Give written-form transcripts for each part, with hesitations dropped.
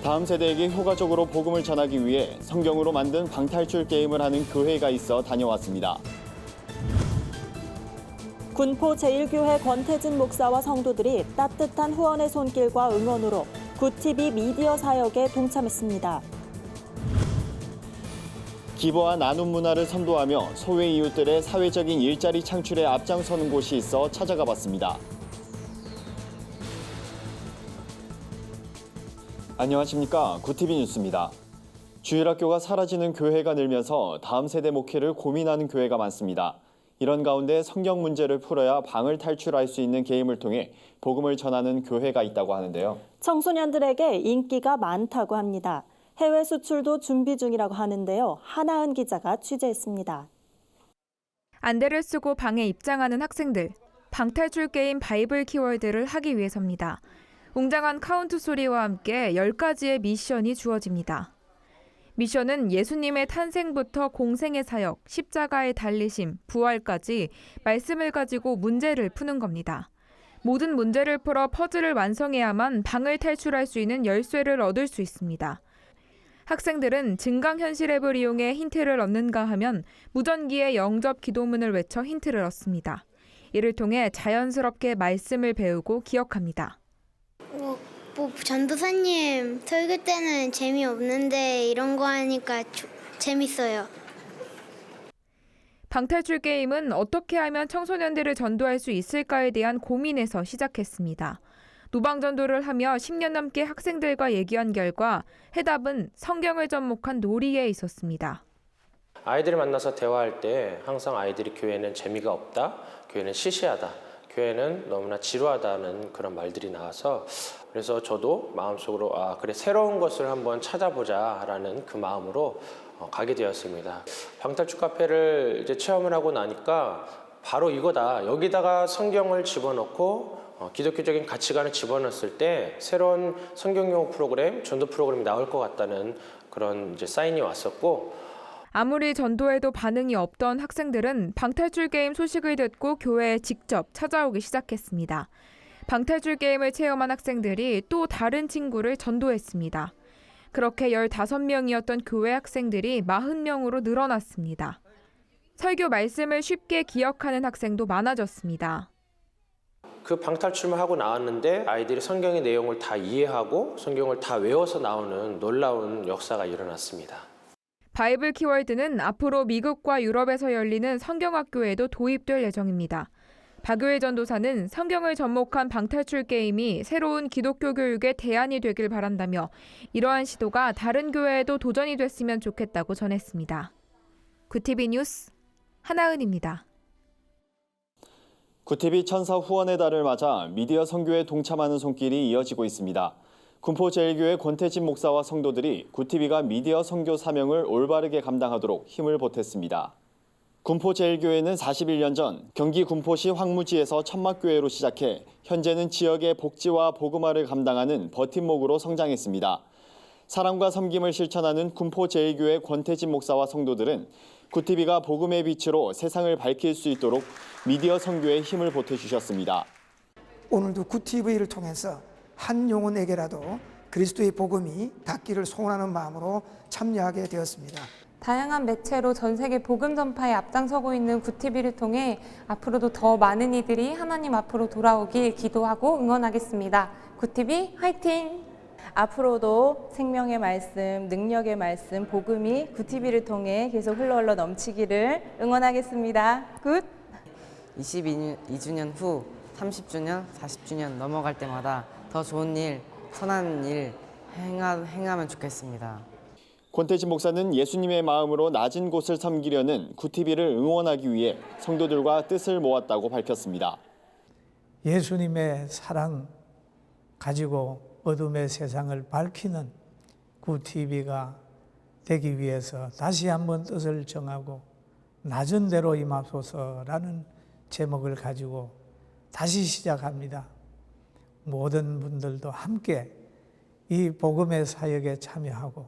다음 세대에게 효과적으로 복음을 전하기 위해 성경으로 만든 방탈출 게임을 하는 교회가 있어 다녀왔습니다. 군포 제1교회 권태진 목사와 성도들이 따뜻한 후원의 손길과 응원으로 굿TV 미디어 사역에 동참했습니다. 기부와 나눔 문화를 선도하며 소외 이웃들의 사회적인 일자리 창출에 앞장서는 곳이 있어 찾아가 봤습니다. 안녕하십니까. 굿TV 뉴스입니다. 주일학교가 사라지는 교회가 늘면서 다음 세대 목회를 고민하는 교회가 많습니다. 이런 가운데 성경 문제를 풀어야 방을 탈출할 수 있는 게임을 통해 복음을 전하는 교회가 있다고 하는데요. 청소년들에게 인기가 많다고 합니다. 해외 수출도 준비 중이라고 하는데요. 하나은 기자가 취재했습니다. 안대를 쓰고 방에 입장하는 학생들. 방탈출 게임 바이블 키워드를 하기 위해서입니다. 웅장한 카운트 소리와 함께 10가지의 미션이 주어집니다. 미션은 예수님의 탄생부터 공생의 사역, 십자가의 달리심, 부활까지 말씀을 가지고 문제를 푸는 겁니다. 모든 문제를 풀어 퍼즐을 완성해야만 방을 탈출할 수 있는 열쇠를 얻을 수 있습니다. 학생들은 증강현실 앱을 이용해 힌트를 얻는가 하면 무전기에 영접 기도문을 외쳐 힌트를 얻습니다. 이를 통해 자연스럽게 말씀을 배우고 기억합니다. 전도사님 설교 때는 재미없는데 이런 거 하니까 재밌어요. 방탈출 게임은 어떻게 하면 청소년들을 전도할 수 있을까에 대한 고민에서 시작했습니다. 노방전도를 하며 10년 넘게 학생들과 얘기한 결과 해답은 성경을 접목한 놀이에 있었습니다. 아이들을 만나서 대화할 때 항상 아이들이 교회는 재미가 없다, 교회는 시시하다, 교회는 너무나 지루하다는 그런 말들이 나와서 그래서 저도 마음속으로 그래 새로운 것을 한번 찾아보자라는 그 마음으로 가게 되었습니다. 방탈출 카페를 이제 체험을 하고 나니까 바로 이거다. 여기다가 성경을 집어넣고 기독교적인 가치관을 집어넣었을 때 새로운 성경용어 프로그램, 전도 프로그램이 나올 것 같다는 그런 이제 사인이 왔었고 아무리 전도해도 반응이 없던 학생들은 방탈출 게임 소식을 듣고 교회에 직접 찾아오기 시작했습니다. 방탈출 게임을 체험한 학생들이 또 다른 친구를 전도했습니다. 그렇게 15명이었던 교회 학생들이 40명으로 늘어났습니다. 설교 말씀을 쉽게 기억하는 학생도 많아졌습니다. 그 방탈출만 하고 나왔는데 아이들이 성경의 내용을 다 이해하고 성경을 다 외워서 나오는 놀라운 역사가 일어났습니다. 바이블 키워드는 앞으로 미국과 유럽에서 열리는 성경학교에도 도입될 예정입니다. 박교회 전도사는 성경을 접목한 방탈출 게임이 새로운 기독교 교육의 대안이 되길 바란다며 이러한 시도가 다른 교회에도 도전이 됐으면 좋겠다고 전했습니다. 굿TV 뉴스 하나은입니다. 굿TV 천사 후원의 달을 맞아 미디어 선교에 동참하는 손길이 이어지고 있습니다. 군포 제1교회 권태진 목사와 성도들이 굿TV가 미디어 선교 사명을 올바르게 감당하도록 힘을 보탰습니다. 군포 제1교회는 41년 전 경기 군포시 황무지에서 천막교회로 시작해 현재는 지역의 복지와 복음화를 감당하는 버팀목으로 성장했습니다. 사랑과 섬김을 실천하는 군포 제1교회 권태진 목사와 성도들은 굿TV가 복음의 빛으로 세상을 밝힐 수 있도록 미디어 선교에 힘을 보태주셨습니다. 오늘도 굿TV를 통해서 한 영혼에게라도 그리스도의 복음이 닿기를 소원하는 마음으로 참여하게 되었습니다. 다양한 매체로 전 세계 복음 전파에 앞장서고 있는 굿TV를 통해 앞으로도 더 많은 이들이 하나님 앞으로 돌아오길 기도하고 응원하겠습니다. 굿TV 화이팅! 앞으로도 생명의 말씀, 능력의 말씀, 복음이 굿TV를 통해 계속 흘러 넘치기를 응원하겠습니다. 굿! 22주년 후 30주년, 40주년 넘어갈 때마다 더 좋은 일, 선한 일 행하면 좋겠습니다. 권태진 목사는 예수님의 마음으로 낮은 곳을 섬기려는 굿TV를 응원하기 위해 성도들과 뜻을 모았다고 밝혔습니다. 예수님의 사랑 가지고 어둠의 세상을 밝히는 굿TV가 되기 위해서 다시 한번 뜻을 정하고 낮은 대로 임하소서라는 제목을 가지고 다시 시작합니다. 모든 분들도 함께 이 복음의 사역에 참여하고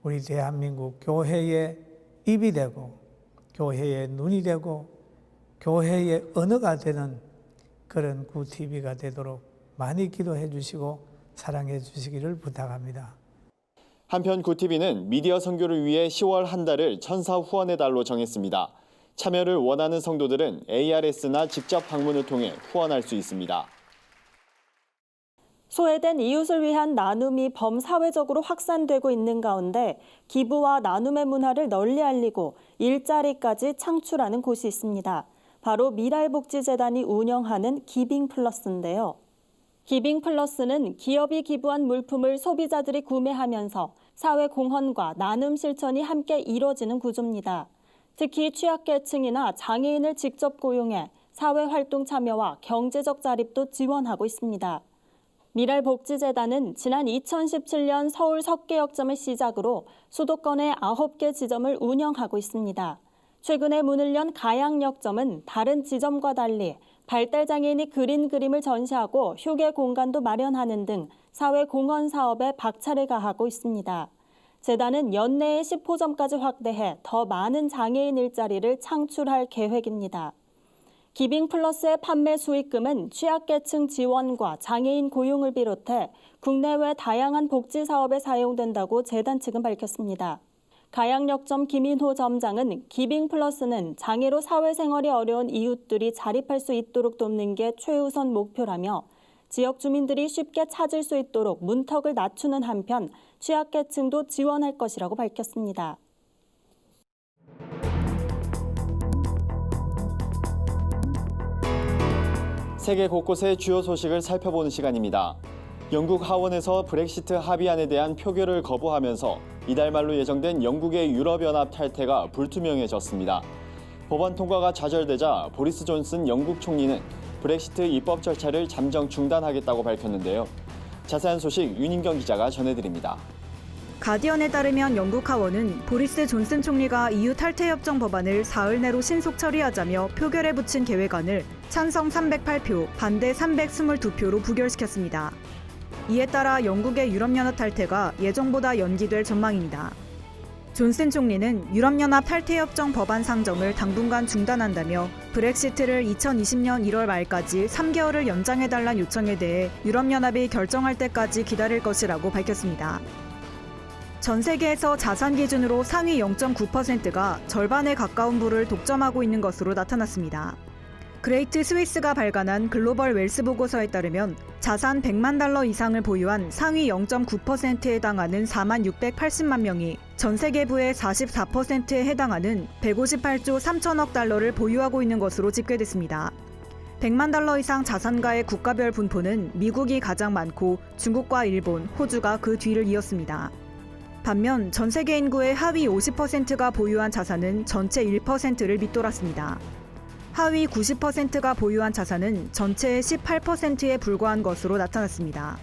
우리 대한민국 교회의 입이 되고 교회의 눈이 되고 교회의 언어가 되는 그런 굿TV가 되도록 많이 기도해 주시고 사랑해 주시기를 부탁합니다. 한편 구TV는 미디어 선교를 위해 10월 한 달을 천사 후원의 달로 정했습니다. 참여를 원하는 성도들은 ARS나 직접 방문을 통해 후원할 수 있습니다. 소외된 이웃을 위한 나눔이 범사회적으로 확산되고 있는 가운데 기부와 나눔의 문화를 널리 알리고 일자리까지 창출하는 곳이 있습니다. 바로 미랄복지재단이 운영하는 기빙플러스인데요. 기빙플러스는 기업이 기부한 물품을 소비자들이 구매하면서 사회 공헌과 나눔 실천이 함께 이뤄지는 구조입니다. 특히 취약계층이나 장애인을 직접 고용해 사회활동 참여와 경제적 자립도 지원하고 있습니다. 미랄복지재단은 지난 2017년 서울 석계역점을 시작으로 수도권의 9개 지점을 운영하고 있습니다. 최근에 문을 연 가양역점은 다른 지점과 달리 발달장애인이 그린 그림을 전시하고 휴게 공간도 마련하는 등 사회 공헌 사업에 박차를 가하고 있습니다. 재단은 연내에 10호점까지 확대해 더 많은 장애인 일자리를 창출할 계획입니다. 기빙플러스의 판매 수익금은 취약계층 지원과 장애인 고용을 비롯해 국내외 다양한 복지 사업에 사용된다고 재단 측은 밝혔습니다. 가양역점 김인호 점장은 기빙플러스는 장애로 사회생활이 어려운 이웃들이 자립할 수 있도록 돕는 게 최우선 목표라며 지역 주민들이 쉽게 찾을 수 있도록 문턱을 낮추는 한편 취약계층도 지원할 것이라고 밝혔습니다. 세계 곳곳의 주요 소식을 살펴보는 시간입니다. 영국 하원에서 브렉시트 합의안에 대한 표결을 거부하면서 이달 말로 예정된 영국의 유럽연합 탈퇴가 불투명해졌습니다. 법안 통과가 좌절되자 보리스 존슨 영국 총리는 브렉시트 입법 절차를 잠정 중단하겠다고 밝혔는데요. 자세한 소식 윤인경 기자가 전해드립니다. 가디언에 따르면 영국 하원은 보리스 존슨 총리가 EU 탈퇴 협정 법안을 사흘 내로 신속 처리하자며 표결에 붙인 계획안을 찬성 308표, 반대 322표로 부결시켰습니다. 이에 따라 영국의 유럽연합 탈퇴가 예정보다 연기될 전망입니다. 존슨 총리는 유럽연합 탈퇴협정 법안 상정을 당분간 중단한다며 브렉시트를 2020년 1월 말까지 3개월을 연장해달란 요청에 대해 유럽연합이 결정할 때까지 기다릴 것이라고 밝혔습니다. 전 세계에서 자산 기준으로 상위 0.9%가 절반에 가까운 부를 독점하고 있는 것으로 나타났습니다. 그레이트 스위스가 발간한 글로벌 웰스 보고서에 따르면 자산 100만 달러 이상을 보유한 상위 0.9%에 해당하는 4만 680만 명이 전 세계 부의 44%에 해당하는 158조 3천억 달러를 보유하고 있는 것으로 집계됐습니다. 100만 달러 이상 자산가의 국가별 분포는 미국이 가장 많고 중국과 일본, 호주가 그 뒤를 이었습니다. 반면 전 세계 인구의 하위 50%가 보유한 자산은 전체 1%를 밑돌았습니다. 하위 90%가 보유한 자산은 전체의 18%에 불과한 것으로 나타났습니다.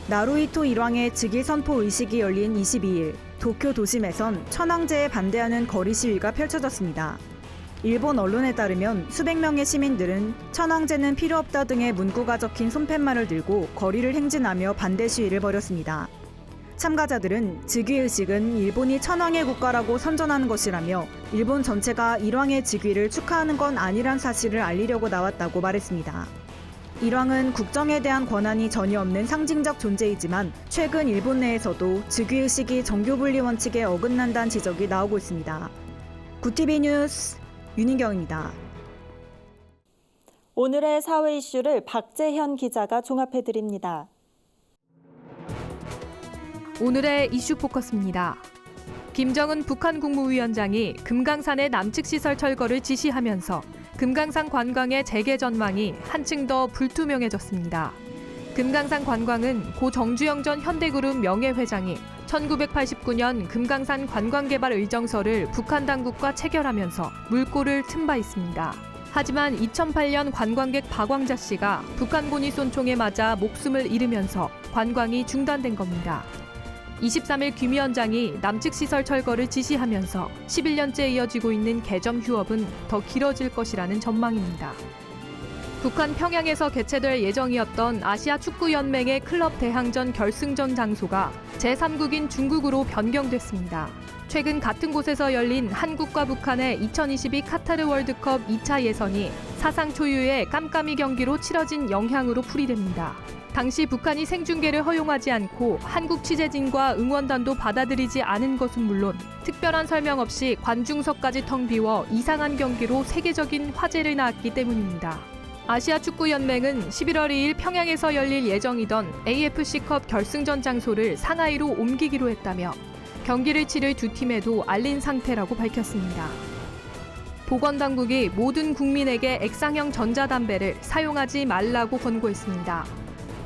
나루히토 일왕의 즉위 선포 의식이 열린 22일, 도쿄 도심에선 천황제에 반대하는 거리 시위가 펼쳐졌습니다. 일본 언론에 따르면 수백 명의 시민들은 천황제는 필요 없다 등의 문구가 적힌 손팻말을 들고 거리를 행진하며 반대 시위를 벌였습니다. 참가자들은 즉위의식은 일본이 천황의 국가라고 선전하는 것이라며 일본 전체가 일왕의 즉위를 축하하는 건 아니란 사실을 알리려고 나왔다고 말했습니다. 일왕은 국정에 대한 권한이 전혀 없는 상징적 존재이지만 최근 일본 내에서도 즉위의식이 정교분리 원칙에 어긋난다는 지적이 나오고 있습니다. 구TV 뉴스 윤인경입니다. 오늘의 사회 이슈를 박재현 기자가 종합해드립니다. 오늘의 이슈 포커스입니다. 김정은 북한 국무위원장이 금강산의 남측 시설 철거를 지시하면서 금강산 관광의 재개 전망이 한층 더 불투명해졌습니다. 금강산 관광은 고 정주영 전 현대그룹 명예회장이 1989년 금강산 관광개발 의정서를 북한 당국과 체결하면서 물꼬를 튼 바 있습니다. 하지만 2008년 관광객 박광자 씨가 북한 군위손총에 맞아 목숨을 잃으면서 관광이 중단된 겁니다. 23일 김 위원장이 남측 시설 철거를 지시하면서 11년째 이어지고 있는 개점 휴업은 더 길어질 것이라는 전망입니다. 북한 평양에서 개최될 예정이었던 아시아 축구연맹의 클럽 대항전 결승전 장소가 제3국인 중국으로 변경됐습니다. 최근 같은 곳에서 열린 한국과 북한의 2022 카타르 월드컵 2차 예선이 사상 초유의 깜깜이 경기로 치러진 영향으로 풀이됩니다. 당시 북한이 생중계를 허용하지 않고 한국 취재진과 응원단도 받아들이지 않은 것은 물론 특별한 설명 없이 관중석까지 텅 비워 이상한 경기로 세계적인 화제를 낳았기 때문입니다. 아시아축구연맹은 11월 2일 평양에서 열릴 예정이던 AFC컵 결승전 장소를 상하이로 옮기기로 했다며 경기를 치를 두 팀에도 알린 상태라고 밝혔습니다. 보건당국이 모든 국민에게 액상형 전자담배를 사용하지 말라고 권고했습니다.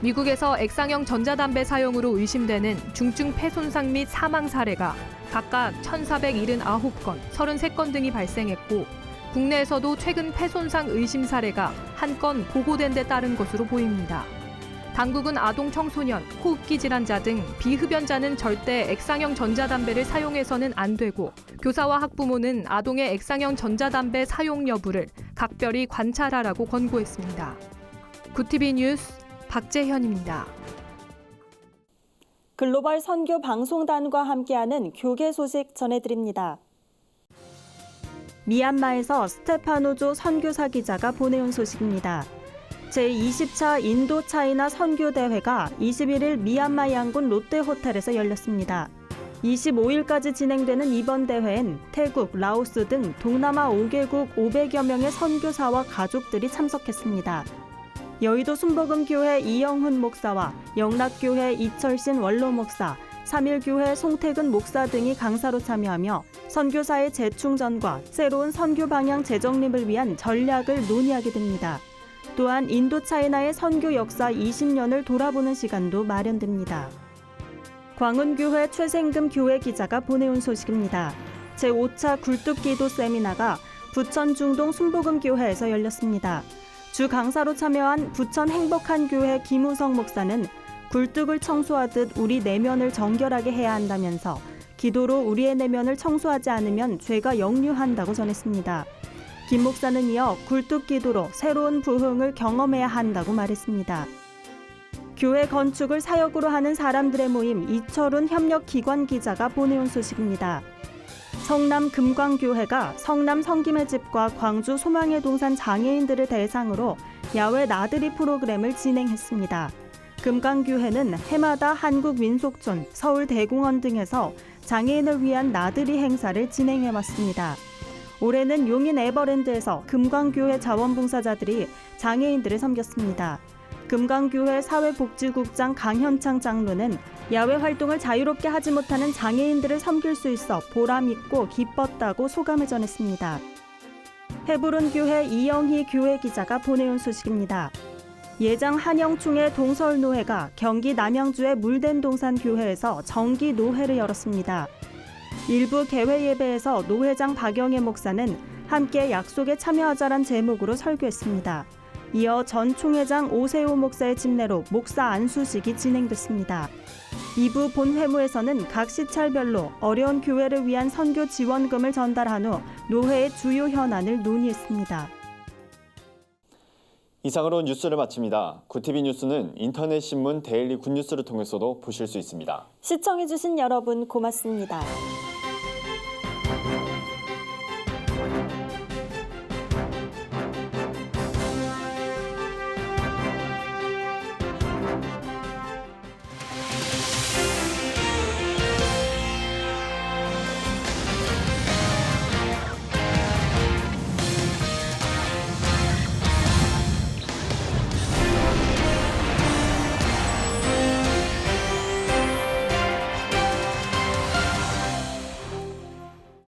미국에서 액상형 전자담배 사용으로 의심되는 중증 폐손상 및 사망 사례가 각각 1,479건, 33건 등이 발생했고 국내에서도 최근 폐손상 의심 사례가 1건 보고된 데 따른 것으로 보입니다. 당국은 아동 청소년, 호흡기 질환자 등 비흡연자는 절대 액상형 전자담배를 사용해서는 안 되고 교사와 학부모는 아동의 액상형 전자담배 사용 여부를 각별히 관찰하라고 권고했습니다. 구티비 뉴스 박재현입니다. 글로벌 선교 방송단과 함께하는 교계 소식 전해드립니다. 미얀마에서 스테파노조 선교사 기자가 보내온 소식입니다. 제20차 인도-차이나 선교대회가 21일 미얀마 양군 롯데호텔에서 열렸습니다. 25일까지 진행되는 이번 대회엔 태국, 라오스 등 동남아 5개국 500여 명의 선교사와 가족들이 참석했습니다. 여의도 순복음교회 이영훈 목사와 영락교회 이철신 원로 목사, 삼일교회 송태근 목사 등이 강사로 참여하며 선교사의 재충전과 새로운 선교 방향 재정립을 위한 전략을 논의하게 됩니다. 또한 인도차이나의 선교 역사 20년을 돌아보는 시간도 마련됩니다. 광운교회 최생금 교회 기자가 보내온 소식입니다. 제5차 굴뚝기도 세미나가 부천 중동 순복음교회에서 열렸습니다. 주 강사로 참여한 부천 행복한교회 김우성 목사는 굴뚝을 청소하듯 우리 내면을 정결하게 해야 한다면서 기도로 우리의 내면을 청소하지 않으면 죄가 역류한다고 전했습니다. 김 목사는 이어 굴뚝 기도로 새로운 부흥을 경험해야 한다고 말했습니다. 교회 건축을 사역으로 하는 사람들의 모임 이철훈 협력기관 기자가 보내온 소식입니다. 성남 금광교회가 성남 성김의 집과 광주 소망의 동산 장애인들을 대상으로 야외 나들이 프로그램을 진행했습니다. 금광교회는 해마다 한국민속촌, 서울대공원 등에서 장애인을 위한 나들이 행사를 진행해왔습니다. 올해는 용인 에버랜드에서 금광교회 자원봉사자들이 장애인들을 섬겼습니다. 금광교회 사회복지국장 강현창 장로는 야외 활동을 자유롭게 하지 못하는 장애인들을 섬길 수 있어 보람있고 기뻤다고 소감을 전했습니다. 해부른교회 이영희 교회 기자가 보내온 소식입니다. 예장 한영충의 동설노회가 경기 남양주의 물된동산 교회에서 정기 노회를 열었습니다. 일부 개회 예배에서 노회장 박영애 목사는 함께 약속에 참여하자란 제목으로 설교했습니다. 이어 전 총회장 오세호 목사의 집례로 목사 안수식이 진행됐습니다. 2부 본회무에서는 각 시찰별로 어려운 교회를 위한 선교 지원금을 전달한 후 노회의 주요 현안을 논의했습니다. 이상으로 뉴스를 마칩니다. 구티비 뉴스는 인터넷 신문 데일리 굿뉴스를 통해서도 보실 수 있습니다. 시청해주신 여러분 고맙습니다.